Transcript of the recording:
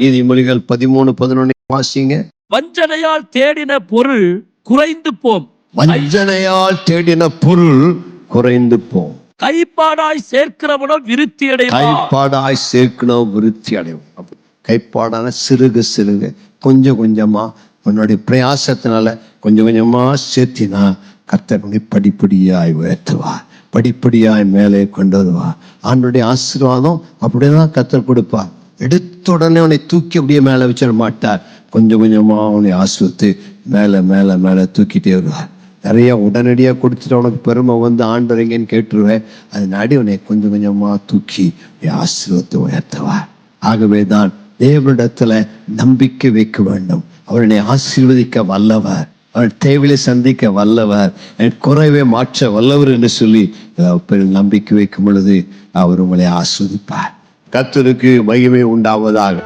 நீதிமொழிகள் 13:11 வாசிங்க. வஞ்சனையால் தேடின பொருள் குறைந்து போம். வஞ்சனையால் தேடின பொருள் குறைந்து போம். கைப்பாடாய் சேர்க்கிறவனோ விருத்தி அடைவான். கைப்பாடாய் சேர்க்கணும் விருத்தி அடையும். கைப்பாடான சிறுக சிறுக கொஞ்சம் கொஞ்சமா உன்னுடைய பிரயாசத்தினால கொஞ்சம் கொஞ்சமா சேர்த்தினா கர்த்தர் படிப்படியாய் உயர்த்துவார், படிப்படியாய் மேலே கொண்டு வருவார். ஆண்டவருடைய ஆசீர்வாதம் அப்படிதான் கர்த்தர் கொடுப்பார். எடுத்த உடனே அவனை தூக்கி அப்படியே மேலே வச்சிட மாட்டார். கொஞ்சம் கொஞ்சமா அவனை ஆசிர்வதித்து மேலே மேலே மேலே தூக்கிட்டே வருவார். நிறைய உடனடியாக கொடுத்துட்டு அவனுக்கு பெருமை வந்து ஆண்டவரைங்கன்னு கேட்டுருவேன். அதனாடி அவனை கொஞ்சம் கொஞ்சமா தூக்கி ஆசீர்வதித்து உயர்த்துவார். ஆகவே தான் தேவனிடத்துல நம்பிக்கை வைக்க வேண்டும். அவனை ஆசீர்வதிக்க வல்லவர், அவன் தேவையை சந்திக்க வல்லவர், என் குறைவை மாற்ற வல்லவர் என்று சொல்லி நம்பிக்கை வைக்கும் பொழுது அவர் உங்களை ஆஸ்வதிப்பார். கர்த்தருக்கு மகிமை உண்டாவதாக.